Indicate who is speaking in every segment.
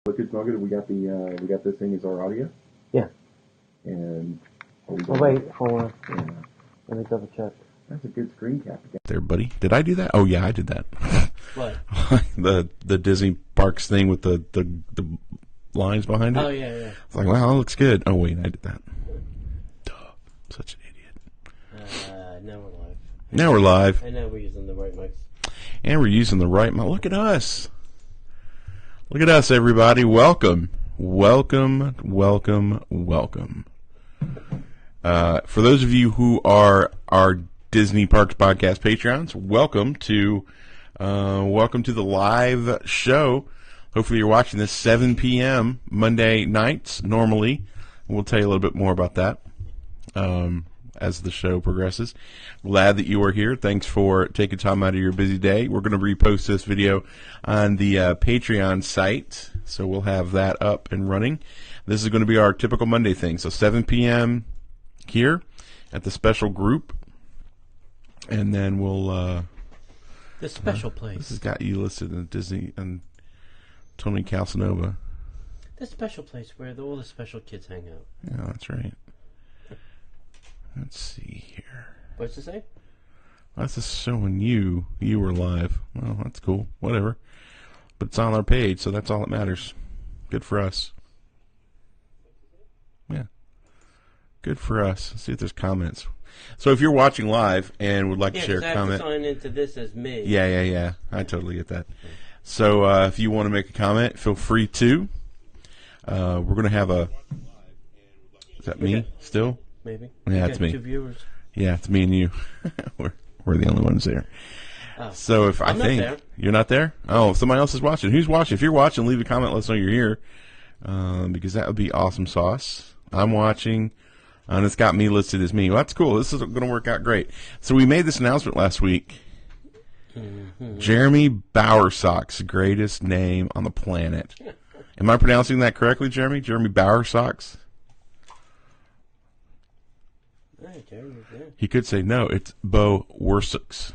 Speaker 1: Look, it's not good. We got this thing as our audio.
Speaker 2: Yeah.
Speaker 1: And
Speaker 2: wait, hold on.
Speaker 1: Yeah.
Speaker 2: Let me double check.
Speaker 1: That's a good screen cap again.
Speaker 3: There, buddy. Did I do that? Oh yeah, I did that.
Speaker 2: What?
Speaker 3: the Disney Parks thing with the lines behind it.
Speaker 2: Oh yeah, yeah.
Speaker 3: It's like, wow, that looks good. Oh wait, I did that. Duh. Such an idiot.
Speaker 2: Now we're live.
Speaker 3: Now we're live.
Speaker 2: And now we're using the right mics.
Speaker 3: And we're using the right mic. Look at us. Look at us, everybody. Welcome. Welcome, welcome, welcome. For those of you who are our Disney Parks Podcast Patreons, welcome to the live show. Hopefully you're watching this 7 p.m. Monday nights normally. We'll tell you a little bit more about that as the show progresses. Glad that you are here. Thanks for taking time out of your busy day. We're going to repost this video on the Patreon site, so we'll have that up and running. This is going to be our typical Monday thing. So 7 p.m. here at the special group, and then we'll
Speaker 2: the special place.
Speaker 3: This has got you listed in Disney and Tony Casanova.
Speaker 2: The special place where all the special kids hang out.
Speaker 3: Yeah, that's right. Let's see here.
Speaker 2: What's it say?
Speaker 3: That's just showing you were live. Well, that's cool. Whatever. But it's on our page, so that's all that matters. Good for us. Yeah. Good for us. Let's see if there's comments. So if you're watching live and would like to share a comment.
Speaker 2: I have to sign into this as me.
Speaker 3: Yeah. I totally get that. So if you want to make a comment, feel free to. We're going to have a... Is that me still?
Speaker 2: Maybe.
Speaker 3: Yeah, it's me.
Speaker 2: 2 viewers.
Speaker 3: Yeah, it's me and you. we're the only ones there.
Speaker 2: Oh.
Speaker 3: So if
Speaker 2: I'm
Speaker 3: I think...
Speaker 2: not there.
Speaker 3: You're not there? Oh, somebody else is watching. Who's watching? If you're watching, leave a comment. Let us know you're here. Because that would be awesome sauce. I'm watching. And it's got me listed as me. Well, that's cool. This is going to work out great. So we made this announcement last week. Mm-hmm. Jeremy Bowersock's greatest name on the planet. Am I pronouncing that correctly, Jeremy? Jeremy Bowersocks?
Speaker 2: Right, Jeremy, yeah.
Speaker 3: He could say, no, it's Bo Worsooks.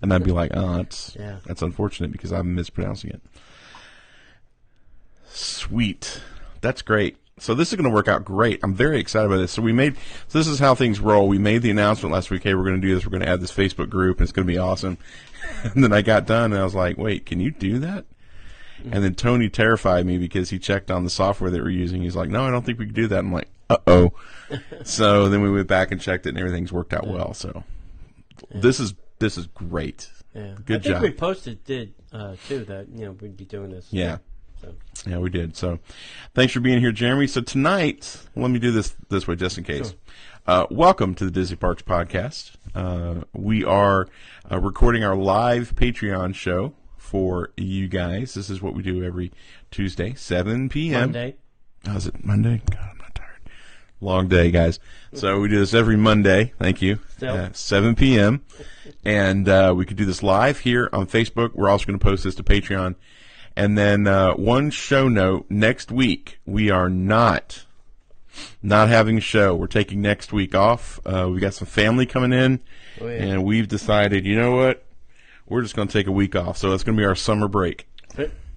Speaker 3: And I'd be like, oh, that's unfortunate because I'm mispronouncing it. Sweet. That's great. So this is going to work out great. I'm very excited about this. So this is how things roll. We made the announcement last week, hey, we're going to do this. We're going to add this Facebook group, and it's going to be awesome. And then I got done, and I was like, wait, can you do that? And then Tony terrified me because he checked on the software that we're using. He's like, no, I don't think we can do that. I'm like, uh-oh. So then we went back and checked it, and everything's worked out well. So this is great.
Speaker 2: Yeah.
Speaker 3: Good job.
Speaker 2: I think we posted too that we'd be doing this.
Speaker 3: Yeah.
Speaker 2: So.
Speaker 3: Yeah, we did. So thanks for being here, Jeremy. So tonight, let me do this way just in case. Sure. Welcome to the Disney Parks Podcast. We are recording our live Patreon show for you guys. This is what we do every Tuesday, 7 p.m.
Speaker 2: Monday.
Speaker 3: Oh, is it Monday? God, I'm not tired. Long day, guys. So we do this every Monday. Thank you. 7 p.m. And we could do this live here on Facebook. We're also going to post this to Patreon. And then one show note, next week we are not having a show. We're taking next week off. We got some family coming in, and we've decided, you know what? We're just going to take a week off. So it's going to be our summer break.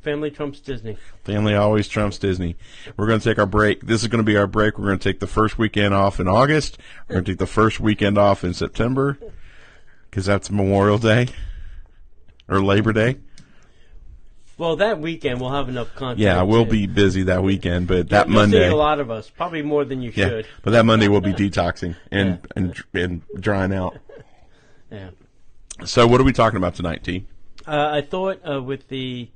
Speaker 2: Family trumps Disney.
Speaker 3: Family always trumps Disney. We're going to take our break. This is going to be our break. We're going to take the first weekend off in August. We're going to take the first weekend off in September because that's Memorial Day or Labor Day.
Speaker 2: Well, that weekend we'll have enough content.
Speaker 3: Yeah, we'll be busy that weekend, but that
Speaker 2: you'll
Speaker 3: Monday,
Speaker 2: see a lot of us, probably more than you should.
Speaker 3: But that Monday we'll be detoxing and drying out.
Speaker 2: Yeah.
Speaker 3: So, what are we talking about tonight, T?
Speaker 2: I thought with the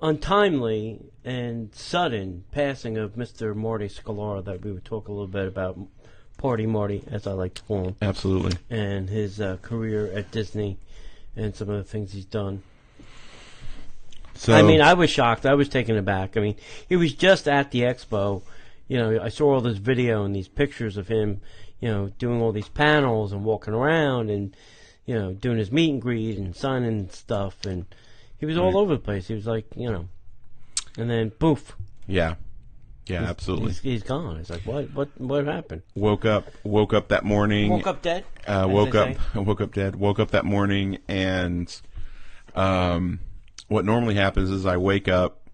Speaker 2: untimely and sudden passing of Mr. Marty Sklar that we would talk a little bit about Party Marty, as I like to call him.
Speaker 3: Absolutely.
Speaker 2: And his career at Disney and some of the things he's done. So, I mean, I was shocked. I was taken aback. I mean, he was just at the expo. I saw all this video and these pictures of him, doing all these panels and walking around and, doing his meet and greet and signing stuff. And he was all over the place. He was like, and then poof.
Speaker 3: Yeah. Yeah, absolutely.
Speaker 2: He's gone. It's like, what happened?
Speaker 3: Woke up that morning.
Speaker 2: Woke up dead?
Speaker 3: Woke up dead. Woke up that morning and, what normally happens is I wake up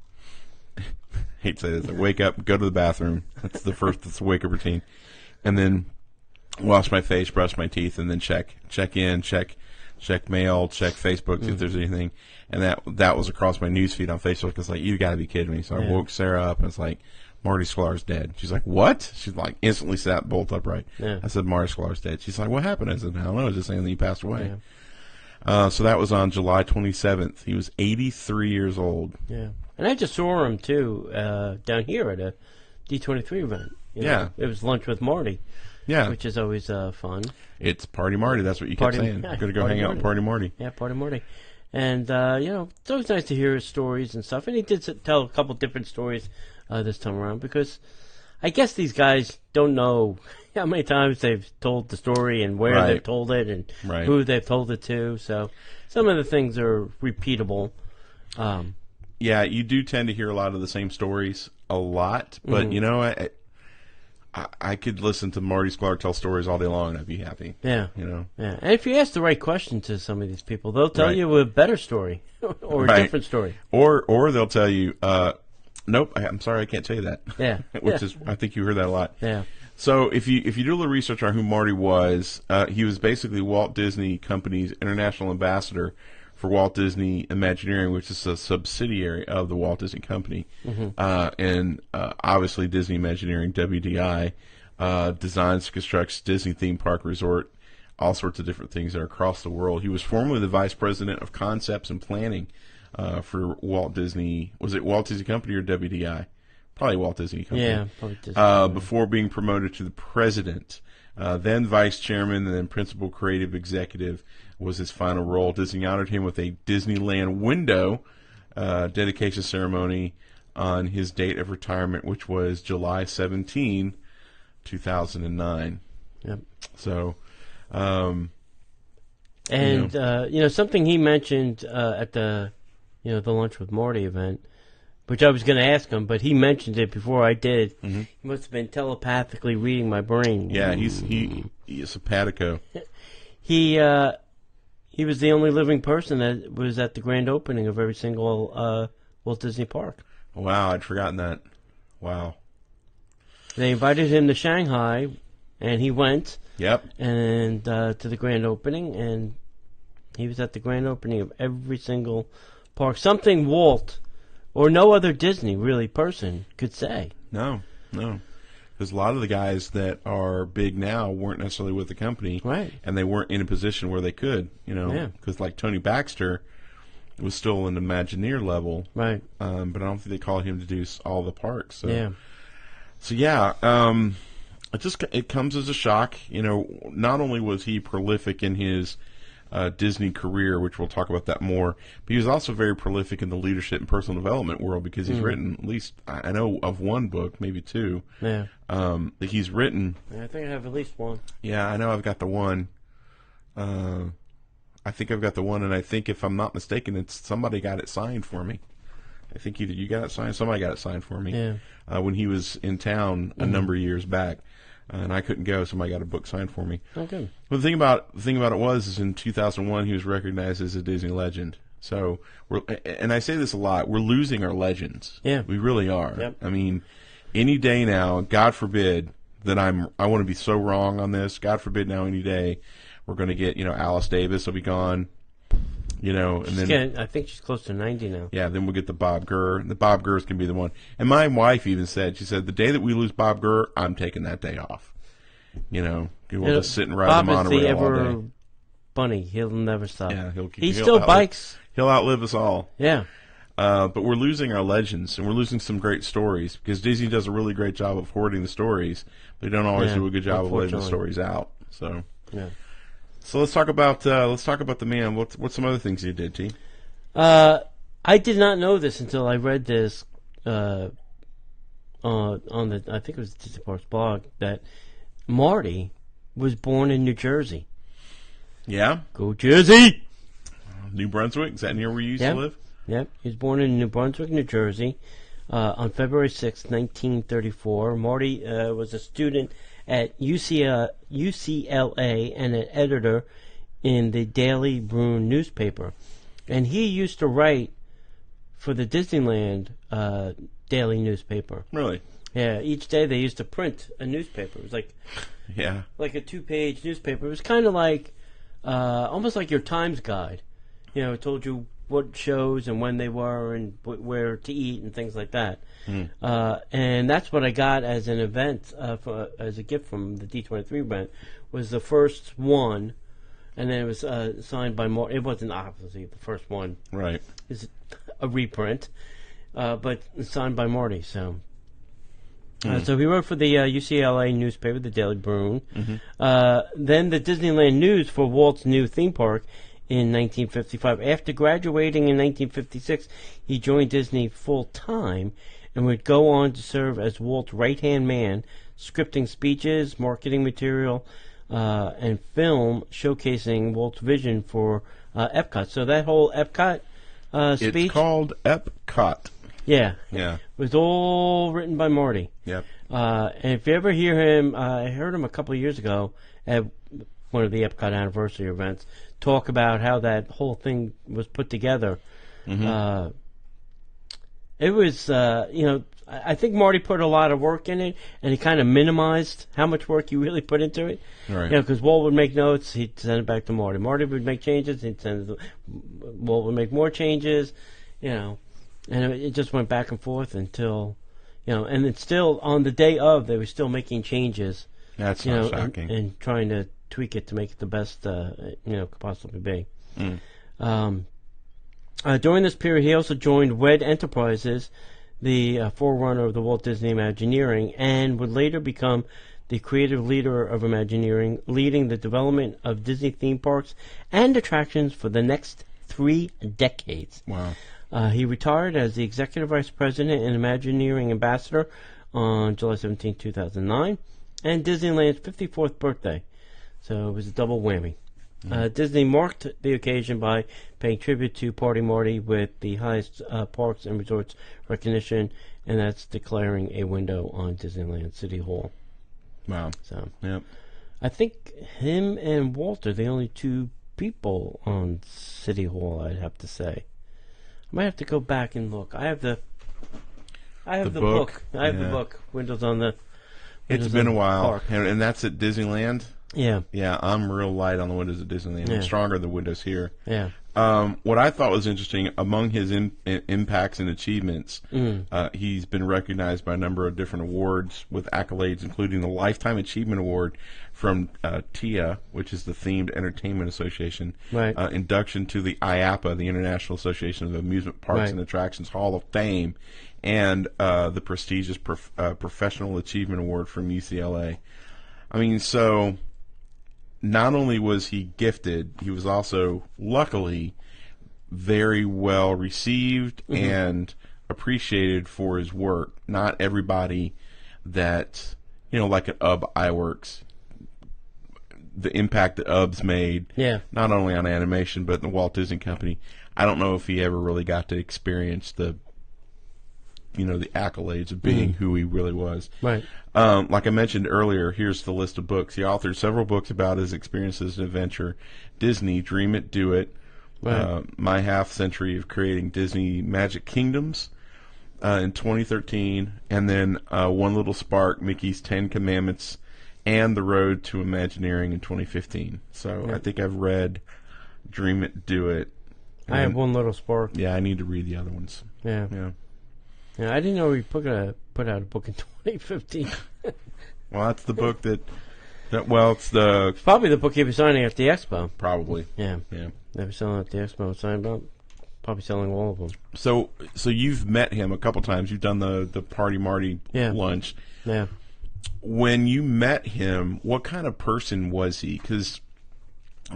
Speaker 3: hate to say this. I wake up, go to the bathroom. That's the wake up routine. And then wash my face, brush my teeth, and then check mail, check Facebook, see if there's anything. And that was across my news feed on Facebook. It's like, you got to be kidding me. So I woke Sarah up, and it's like, Marty Sklar's dead. She's like, what? She's like, instantly sat bolt upright. Yeah. I said, Marty Sklar's dead. She's like, what happened? I said, I don't know. I was just saying that he passed away. Yeah. So that was on July 27th. He was 83 years old. Yeah.
Speaker 2: And I just saw him, too, down here at a D23 event.
Speaker 3: Yeah.
Speaker 2: It was Lunch with Marty.
Speaker 3: Yeah.
Speaker 2: Which is always fun.
Speaker 3: It's Party Marty. That's what you kept saying.
Speaker 2: Yeah,
Speaker 3: I'm going to go hang out with Party Marty.
Speaker 2: Yeah, Party Marty. And, it's always nice to hear his stories and stuff. And he did tell a couple different stories this time around, because I guess these guys don't know how many times they've told the story and where they've told it and who they've told it to. So some of the things are repeatable.
Speaker 3: Yeah, you do tend to hear a lot of the same stories a lot, but I could listen to Marty Sklar tell stories all day long and I'd be happy.
Speaker 2: Yeah. Yeah. And if you ask the right question to some of these people, they'll tell you a better story or a different story.
Speaker 3: Or they'll tell you, nope, I'm sorry, I can't tell you that.
Speaker 2: Yeah.
Speaker 3: Which is, I think you heard that a lot.
Speaker 2: Yeah.
Speaker 3: So if you do a little research on who Marty was, he was basically Walt Disney Company's international ambassador for Walt Disney Imagineering, which is a subsidiary of the Walt Disney Company. And obviously Disney Imagineering, WDI, designs, constructs Disney theme park, resort, all sorts of different things that are across the world. He was formerly the vice president of concepts and planning for Walt Disney. Was it Walt Disney Company or WDI? Probably Walt Disney Company.
Speaker 2: Yeah, probably Disney.
Speaker 3: Before being promoted to the president. Then vice chairman and then principal creative executive was his final role. Disney honored him with a Disneyland window dedication ceremony on his date of retirement, which was July 17, 2009.
Speaker 2: Yep.
Speaker 3: So,
Speaker 2: something he mentioned at the Lunch with Marty event, which I was going to ask him, but he mentioned it before I did. He must have been telepathically reading my brain.
Speaker 3: Yeah, he's simpatico.
Speaker 2: He was the only living person that was at the grand opening of every single Walt Disney park.
Speaker 3: Wow, I'd forgotten that. Wow.
Speaker 2: They invited him to Shanghai, and he went.
Speaker 3: Yep.
Speaker 2: And to the grand opening, and he was at the grand opening of every single park. Something Walt or no other Disney really person could say.
Speaker 3: No. Because a lot of the guys that are big now weren't necessarily with the company,
Speaker 2: right? And
Speaker 3: they weren't in a position where they could, because like Tony Baxter was still an Imagineer level,
Speaker 2: right?
Speaker 3: But I don't think they called him to do all the parks. So.
Speaker 2: Yeah.
Speaker 3: So it comes as a shock. Not only was he prolific in his Disney career, which we'll talk about that more, but he was also very prolific in the leadership and personal development world, because he's written at least, I know of one book, maybe two, that he's written.
Speaker 2: Yeah, I think I have at least one.
Speaker 3: Yeah, I know I've got the one. I think I've got the one, and I think, if I'm not mistaken, it's somebody got it signed for me. I think either you got it signed, somebody got it signed for me when he was in town a number of years back. And I couldn't go. Somebody got a book signed for me.
Speaker 2: Okay.
Speaker 3: Well, the thing about it is in 2001 he was recognized as a Disney legend. So and I say this a lot, we're losing our legends.
Speaker 2: Yeah,
Speaker 3: we really are.
Speaker 2: Yep.
Speaker 3: I mean, any day now, God forbid that I want to be so wrong on this. God forbid now, any day we're going to get Alice Davis will be gone. And then
Speaker 2: I think she's close to 90 now.
Speaker 3: Yeah, then we'll get the Bob Gurr. The Bob Gurr's can be the one. And my wife even said, the day that we lose Bob Gurr, I'm taking that day off. We'll just sit and ride the monorail all day.
Speaker 2: Bob is the ever bunny. He'll never stop.
Speaker 3: Yeah,
Speaker 2: he still bikes.
Speaker 3: He'll outlive us all.
Speaker 2: Yeah.
Speaker 3: But we're losing our legends, and we're losing some great stories, because Disney does a really great job of hoarding the stories, but they don't always do a good job of letting the stories out. So. Yeah. So let's talk about the man. What's some other things you did, T?
Speaker 2: I did not know this until I read this on the, I think it was Disney Parks blog, that Marty was born in New Jersey.
Speaker 3: Yeah.
Speaker 2: Go Jersey!
Speaker 3: New Brunswick? Is that near where you used to live?
Speaker 2: Yep. He was born in New Brunswick, New Jersey, on February 6, 1934. Marty was a student at UCLA and an editor in the Daily Bruin newspaper. And he used to write for the Disneyland daily newspaper.
Speaker 3: Really?
Speaker 2: Yeah, each day they used to print a newspaper. It was like a 2-page newspaper. It was kind of like almost like your Times guide. You know, it told you what shows and when they were and where to eat and things like that. And that's what I got as an event, as a gift from the D23 event, was the first one. And then it was signed by Marty. It wasn't obviously the first one.
Speaker 3: Right.
Speaker 2: It's a reprint, but signed by Marty. So he wrote for the UCLA newspaper, the Daily Bruin. Then the Disneyland News for Walt's new theme park in 1955. After graduating in 1956, he joined Disney full-time and would go on to serve as Walt's right-hand man, scripting speeches, marketing material, and film showcasing Walt's vision for Epcot. So that whole Epcot speech...
Speaker 3: It's called Epcot.
Speaker 2: Yeah.
Speaker 3: Yeah.
Speaker 2: It was all written by Marty.
Speaker 3: Yep.
Speaker 2: And if you ever hear him, I heard him a couple of years ago at one of the Epcot anniversary events, talk about how that whole thing was put together. It was, I think Marty put a lot of work in it, and he kind of minimized how much work you really put into it.
Speaker 3: Right.
Speaker 2: Because Walt would make notes, he'd send it back to Marty. Marty would make changes, he'd send it. Walt would make more changes, and it just went back and forth until, and it's still on the day of they were still making changes.
Speaker 3: That's not shocking.
Speaker 2: And trying to tweak it to make it the best, could possibly be. During this period, he also joined WED Enterprises, the forerunner of the Walt Disney Imagineering, and would later become the creative leader of Imagineering, leading the development of Disney theme parks and attractions for the next 3 decades.
Speaker 3: Wow.
Speaker 2: He retired as the Executive Vice President and Imagineering Ambassador on July 17, 2009, and Disneyland's 54th birthday. So it was a double whammy. Disney marked the occasion by paying tribute to Party Marty with the highest parks and resorts recognition, and that's declaring a window on Disneyland City Hall.
Speaker 3: Wow.
Speaker 2: So,
Speaker 3: yep.
Speaker 2: I think him and Walt are the only 2 people on City Hall, I'd have to say. I might have to go back and look. I have the book. I have the book. Windows on the.
Speaker 3: It's been a while, and that's at Disneyland.
Speaker 2: Yeah.
Speaker 3: Yeah, I'm real light on the windows at Disneyland. I'm stronger than windows here.
Speaker 2: Yeah.
Speaker 3: What I thought was interesting, among his impacts and achievements, he's been recognized by a number of different awards with accolades, including the Lifetime Achievement Award from TIA, which is the Themed Entertainment Association, induction to the IAPA, the International Association of Amusement Parks and Attractions Hall of Fame, and the prestigious Professional Achievement Award from UCLA. I mean, so not only was he gifted, he was also, luckily, very well received and appreciated for his work. Not everybody that, like at UB Iwerks, the impact that UB's made, not only on animation, but in the Walt Disney Company, I don't know if he ever really got to experience the accolades of being who he really was.
Speaker 2: Right.
Speaker 3: Like I mentioned earlier, here's the list of books. He authored several books about his experiences and adventure. Disney, Dream It, Do It, My Half Century of Creating Disney Magic Kingdoms in 2013, and then One Little Spark, Mickey's 10 Commandments, and The Road to Imagineering in 2015. So I think I've read Dream It, Do It.
Speaker 2: I have One Little Spark.
Speaker 3: Yeah, I need to read the other ones.
Speaker 2: Yeah, I didn't know he put out a book in 2015.
Speaker 3: Well, that's the book it's
Speaker 2: probably the book he was signing at the expo.
Speaker 3: Probably.
Speaker 2: Yeah. They were selling at the expo, signed up. Probably selling all of them.
Speaker 3: So you've met him a couple times. You've done the Party Marty lunch.
Speaker 2: Yeah.
Speaker 3: When you met him, what kind of person was he? Because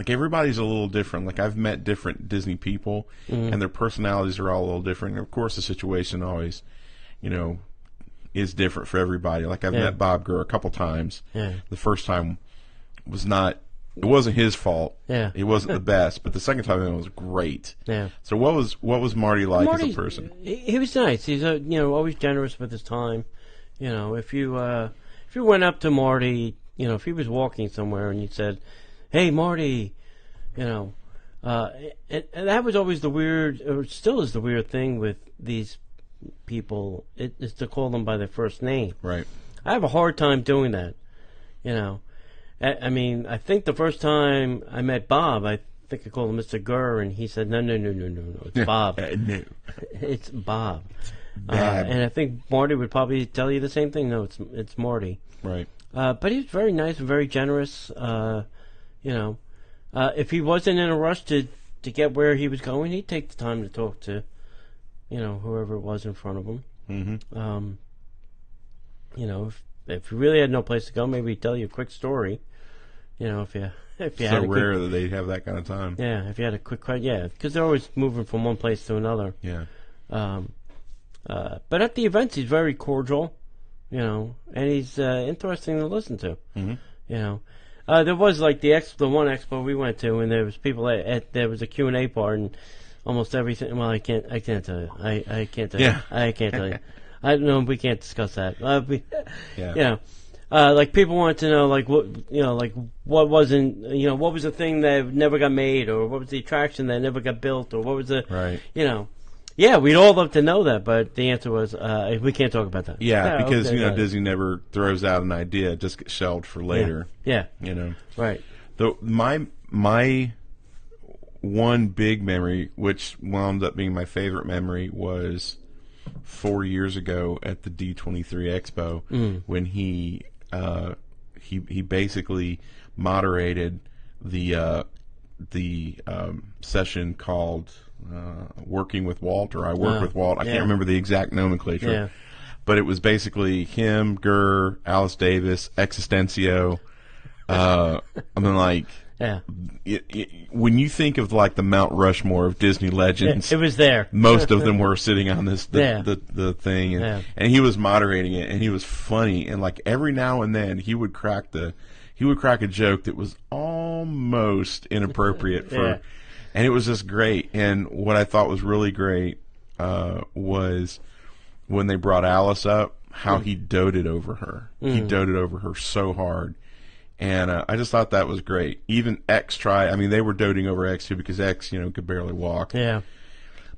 Speaker 3: everybody's a little different. Like, I've met different Disney people, and their personalities are all a little different. And of course, the situation always, is different for everybody. Like, I've met Bob Gurr a couple times. Yeah. The first time it wasn't his fault. Yeah. He wasn't the best, but the second time it was great. Yeah. So what was Marty like as a person?
Speaker 2: He was nice. He's always generous with his time. If you went up to Marty, if he was walking somewhere and you said, "Hey, Marty, And that was always the weird, or still is the weird thing with these people, is to call them by their first name.
Speaker 3: Right.
Speaker 2: I have a hard time doing that, you know. I mean, I think the first time I met Bob, I think I called him Mr. Gurr, and he said, no, it's Bob.
Speaker 3: No.
Speaker 2: It's Bob.
Speaker 3: Bab.
Speaker 2: And I think Marty would probably tell you the same thing. No, it's Marty.
Speaker 3: Right.
Speaker 2: But he was very nice and very generous, you know. If he wasn't in a rush to get where he was going, he'd take the time to talk to, you know, whoever it was in front of him.
Speaker 3: Mm-hmm.
Speaker 2: You know, if you really had no place to go, maybe he'd tell you a quick story. You know, if you
Speaker 3: So
Speaker 2: had
Speaker 3: rare that they have that kind of time.
Speaker 2: Yeah, if you had a quick because they're always moving from one place to another.
Speaker 3: Yeah.
Speaker 2: But at the events, he's very cordial, you know, and he's interesting to listen to.
Speaker 3: Mm-hmm.
Speaker 2: You know, there was like the one expo we went to, and there was people there was a Q&A part, and almost everything. Well, I can't tell you. I can't tell you. I can't tell you. I don't know. We can't discuss that.
Speaker 3: Yeah.
Speaker 2: You know. Like people wanted to know, like what what wasn't, you know, what was the thing that never got made, or what was the attraction that never got built, or what was the,
Speaker 3: right.
Speaker 2: You know, yeah, we'd all love to know that, but the answer was we can't talk about that.
Speaker 3: Yeah, because okay, you know Disney never throws out an idea; it just gets shelved for later.
Speaker 2: Yeah.
Speaker 3: You know,
Speaker 2: right.
Speaker 3: Though my one big memory, which wound up being my favorite memory, was 4 years ago at the D23 Expo when he basically moderated the session called Working with Walt, or I Work with Walt. I can't remember the exact nomenclature, but it was basically him, Gurr, Alice Davis, Existencio. I mean, like, when you think of like the Mount Rushmore of Disney legends,
Speaker 2: it was there.
Speaker 3: Most of them were sitting on the thing, and he was moderating it, and he was funny, and like every now and then he would crack a joke that was almost inappropriate for, and it was just great. And what I thought was really great was when they brought Alice up, how he doted over her. He doted over her so hard. And I just thought that was great. Even X they were doting over X too, because X, you know, could barely walk.
Speaker 2: Yeah.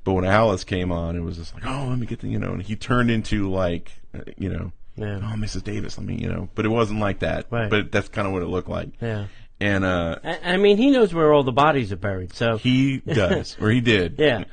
Speaker 3: But when Alice came on, it was just like, oh, let me get the, you know, and he turned into like, you know, oh, Mrs. Davis, let me, you know. But it wasn't like that.
Speaker 2: Right.
Speaker 3: But that's kind of what it looked like.
Speaker 2: Yeah.
Speaker 3: And
Speaker 2: I mean, he knows where all the bodies are buried, so
Speaker 3: he does, or he did.
Speaker 2: Yeah.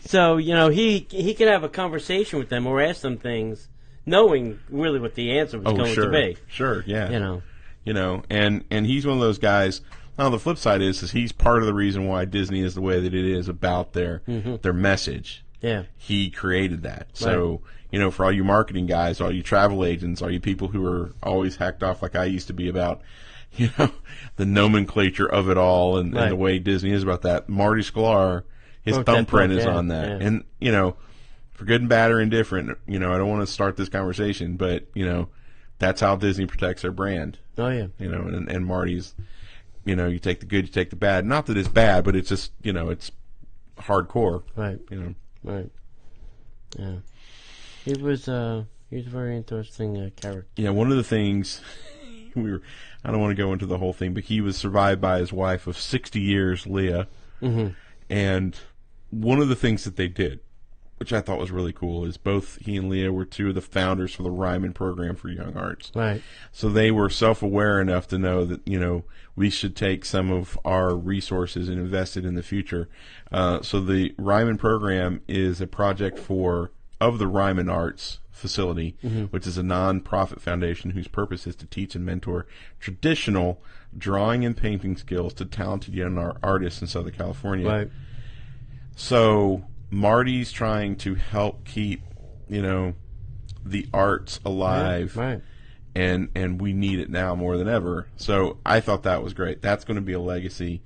Speaker 2: So you know, he can have a conversation with them or ask them things, knowing really what the answer was going to be.
Speaker 3: Sure. Yeah.
Speaker 2: You know,
Speaker 3: and he's one of those guys. Now the flip side is he's part of the reason why Disney is the way that it is about their message.
Speaker 2: Yeah.
Speaker 3: He created that. So, you know, for all you marketing guys, all you travel agents, all you people who are always hacked off like I used to be about, you know, the nomenclature of it all and the way Disney is about that. Marty Sklar, his thumbprint is on that. Yeah. And, you know, for good and bad or indifferent, you know, I don't want to start this conversation, but, you know, that's how Disney protects their brand.
Speaker 2: Oh, yeah.
Speaker 3: You know, and Marty's, you know, you take the good, you take the bad. Not that it's bad, but it's just, you know, it's hardcore.
Speaker 2: Right.
Speaker 3: You know.
Speaker 2: Right. Yeah. He was a very interesting character.
Speaker 3: Yeah, one of the things, I don't want to go into the whole thing, but he was survived by his wife of 60 years, Leah.
Speaker 2: Mm-hmm.
Speaker 3: And one of the things that they did, which I thought was really cool, is both he and Leah were two of the founders for the Ryman program for young arts.
Speaker 2: Right.
Speaker 3: So they were self-aware enough to know that, you know, we should take some of our resources and invest it in the future. So the Ryman program is a project of the Ryman Arts facility, which is a non-profit foundation whose purpose is to teach and mentor traditional drawing and painting skills to talented young artists in Southern California.
Speaker 2: Right.
Speaker 3: So Marty's trying to help keep, you know, the arts alive,
Speaker 2: right.
Speaker 3: And we need it now more than ever. So I thought that was great. That's going to be a legacy.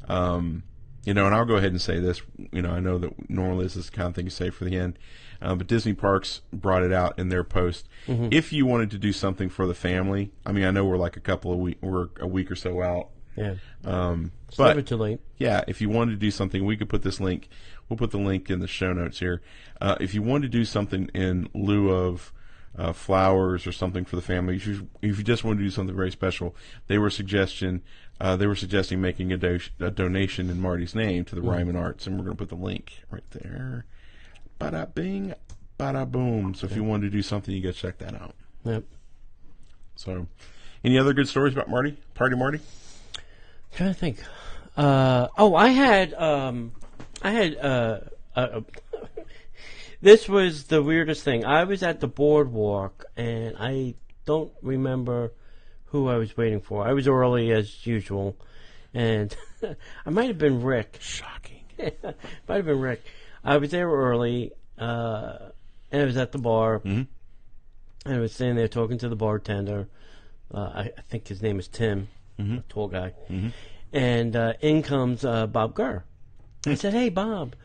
Speaker 3: You know, and I'll go ahead and say this. You know, I know that normally this is the kind of thing you say for the end, but Disney Parks brought it out in their post. If you wanted to do something for the family, I mean, I know we're like we're a week or so out.
Speaker 2: Yeah.
Speaker 3: But
Speaker 2: never too late.
Speaker 3: Yeah, if you wanted to do something, we could put this link. We'll put the link in the show notes here. If you wanted to do something in lieu of flowers or something for the family. If you just want to do something very special, they were suggesting making a donation in Marty's name to the Ryman Arts, and we're going to put the link right there. Bada bing, bada boom. So if you wanted to do something, you got to check that out.
Speaker 2: Yep.
Speaker 3: So, any other good stories about Marty? Party Marty?
Speaker 2: I'm trying to think. I had this was the weirdest thing. I was at the boardwalk, and I don't remember who I was waiting for. I was early as usual, and I might have been Rick.
Speaker 3: Shocking.
Speaker 2: Might have been Rick. I was there early, and I was at the bar, and I was sitting there talking to the bartender. I think his name is Tim, a tall guy. And in comes Bob Gurr. I said, "Hey, Bob."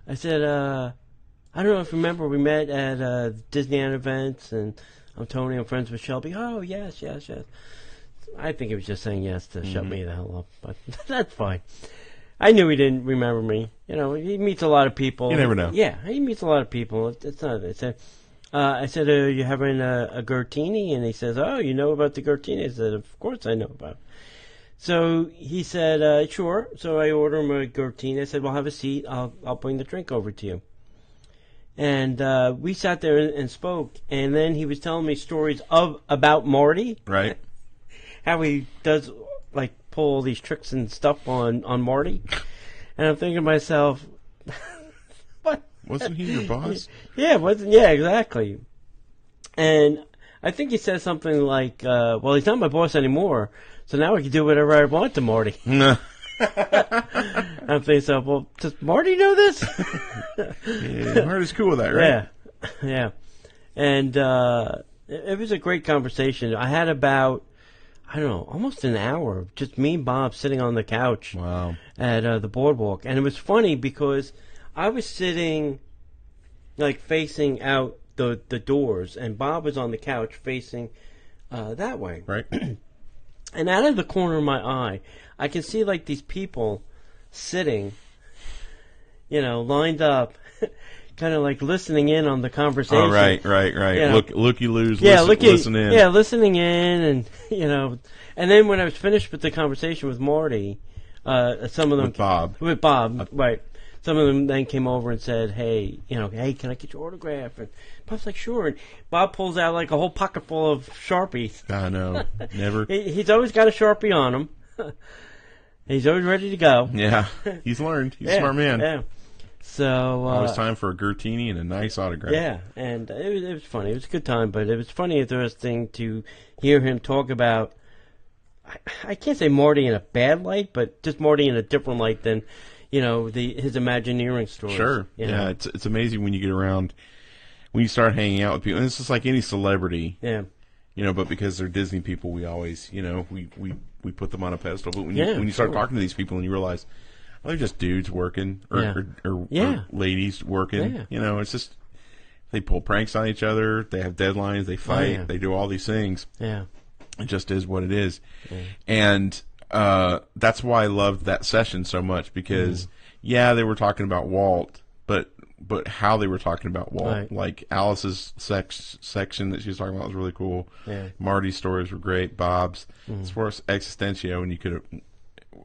Speaker 2: I said, "I don't know if you remember, we met at Disneyland events, and I'm Tony. I'm friends with Shelby." "Oh, yes. I think he was just saying yes to shut me the hell up, but that's fine. I knew he didn't remember me. You know, he meets a lot of people.
Speaker 3: You never know.
Speaker 2: Yeah, he meets a lot of people. It's not. I said, "Are you having a Gertini?" And he says, "Oh, you know about the Gertini?" I said, "Of course I know about it." So he said, "Sure." So I ordered him a Gertini. I said, "Well, have a seat. I'll bring the drink over to you." And we sat there and spoke. And then he was telling me stories about Marty.
Speaker 3: Right.
Speaker 2: How he does, like, pull all these tricks and stuff on Marty. And I'm thinking to myself, what?
Speaker 3: Wasn't he your boss?
Speaker 2: Yeah, exactly. And I think he said something like, well, he's not my boss anymore, so now I can do whatever I want to Marty. I'm thinking, so, well, does Marty know this?
Speaker 3: Yeah, Marty's cool with that, right?
Speaker 2: Yeah. And it was a great conversation. I had about, I don't know, almost an hour of just me and Bob sitting on the couch.
Speaker 3: Wow.
Speaker 2: At the boardwalk. And it was funny because I was sitting, like, facing out the doors, and Bob was on the couch facing that way.
Speaker 3: Right.
Speaker 2: And out of the corner of my eye, I can see, like, these people sitting, you know, lined up, kind of like listening in on the conversation.
Speaker 3: Oh, right.
Speaker 2: You know,
Speaker 3: Looky-loos,
Speaker 2: yeah,
Speaker 3: listen in.
Speaker 2: Yeah, listening in, and, you know. And then when I was finished with the conversation with Marty, some of them... With Bob, right. Some of them then came over and said, hey, can I get your autograph? And Bob's like, sure. And Bob pulls out, like, a whole pocket full of Sharpies.
Speaker 3: I know. Never.
Speaker 2: He's always got a Sharpie on him. He's always ready to go.
Speaker 3: Yeah. He's learned. He's a smart man.
Speaker 2: Yeah. So...
Speaker 3: always time for a Gertini and a nice autograph.
Speaker 2: Yeah, and it was funny. It was a good time, but it was funny, interesting to hear him talk about... I can't say Marty in a bad light, but just Marty in a different light than, his Imagineering stories.
Speaker 3: Sure.
Speaker 2: Yeah,
Speaker 3: it's amazing when you get around, when you start hanging out with people. And it's just like any celebrity.
Speaker 2: Yeah.
Speaker 3: But because they're Disney people, we always, we put them on a pedestal. But when you start talking to these people and you realize, well, they're just dudes working or ladies working.
Speaker 2: Yeah.
Speaker 3: It's just, they pull pranks on each other. They have deadlines. They fight. They do all these things.
Speaker 2: Yeah.
Speaker 3: It just is what it is. And that's why I loved that session so much because, they were talking about Walt, but how they were talking about Walt.
Speaker 2: Right.
Speaker 3: Like Alice's section that she was talking about was really cool.
Speaker 2: Yeah.
Speaker 3: Marty's stories were great. Bob's. As far as Existencio, and you could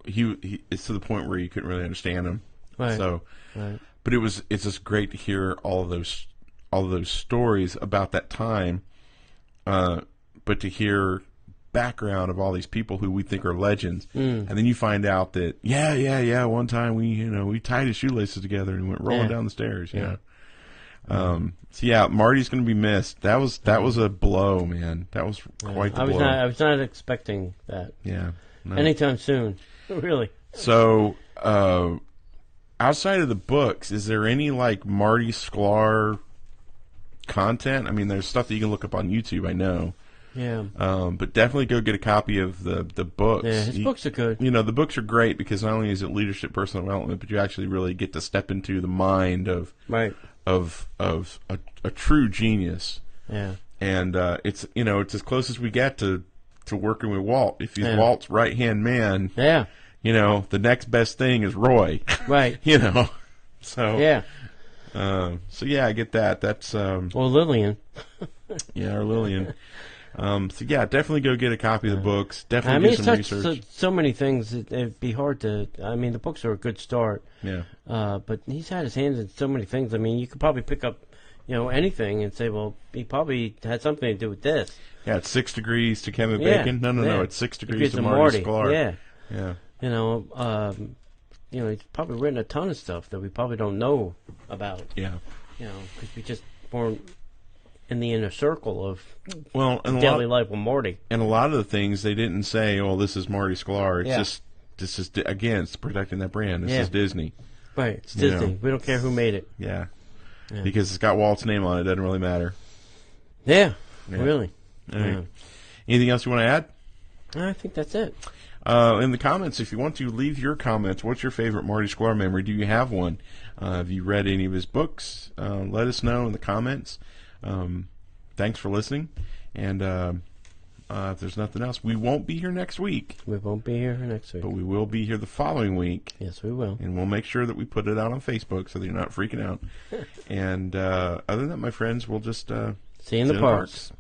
Speaker 3: it's to the point where you couldn't really understand him.
Speaker 2: Right.
Speaker 3: So, but it's just great to hear all of those stories about that time. But to hear background of all these people who we think are legends, and then you find out that one time we tied his shoelaces together and went rolling down the stairs. Marty's going to be missed. That was a blow, man. That was quite the blow.
Speaker 2: I was not expecting that.
Speaker 3: Yeah, no.
Speaker 2: Anytime soon, really.
Speaker 3: So, outside of the books, is there any like Marty Sklar content? I mean, there's stuff that you can look up on YouTube. I know.
Speaker 2: Yeah.
Speaker 3: But definitely go get a copy of the books.
Speaker 2: Yeah, his books are good.
Speaker 3: The books are great because not only is it leadership, personal development, but you actually really get to step into the mind of a true genius.
Speaker 2: Yeah.
Speaker 3: And it's as close as we get to working with Walt. If he's Walt's right hand man, the next best thing is Roy.
Speaker 2: Right.
Speaker 3: So
Speaker 2: yeah.
Speaker 3: I get that. That's
Speaker 2: or Lillian.
Speaker 3: Yeah, or Lillian. So yeah, definitely go get a copy of the books. Definitely do
Speaker 2: he's
Speaker 3: some
Speaker 2: touched
Speaker 3: research.
Speaker 2: so many things. It'd be hard to. I mean, the books are a good start.
Speaker 3: Yeah.
Speaker 2: But he's had his hands in so many things. I mean, you could probably pick up, anything and say, well, he probably had something to do with this.
Speaker 3: Yeah, it's 6 Degrees to Kevin
Speaker 2: Yeah,
Speaker 3: Bacon. No,
Speaker 2: yeah.
Speaker 3: it's 6 Degrees to Marty Sklar.
Speaker 2: Yeah.
Speaker 3: Yeah.
Speaker 2: He's probably written a ton of stuff that we probably don't know about.
Speaker 3: Yeah.
Speaker 2: Because we just weren't in the inner circle of
Speaker 3: And
Speaker 2: daily life with Marty.
Speaker 3: And a lot of the things they didn't say, "Oh, this is Marty Sklar." It's just this is again, it's protecting that brand. This is Disney.
Speaker 2: Right, it's Disney. We don't care who made it.
Speaker 3: Yeah. Because it's got Walt's name on it. It doesn't really matter.
Speaker 2: Yeah. Really.
Speaker 3: Right. Anything else you want to add?
Speaker 2: I think that's it.
Speaker 3: In the comments, if you want to leave your comments, what's your favorite Marty Sklar memory? Do you have one? Have you read any of his books? Let us know in the comments. Thanks for listening. And if there's nothing else, we won't be here next week.
Speaker 2: We won't be here next week.
Speaker 3: But we will be here the following week.
Speaker 2: Yes, we will.
Speaker 3: And we'll make sure that we put it out on Facebook so that you're not freaking out. And other than that, my friends, we'll just
Speaker 2: see you in the parks.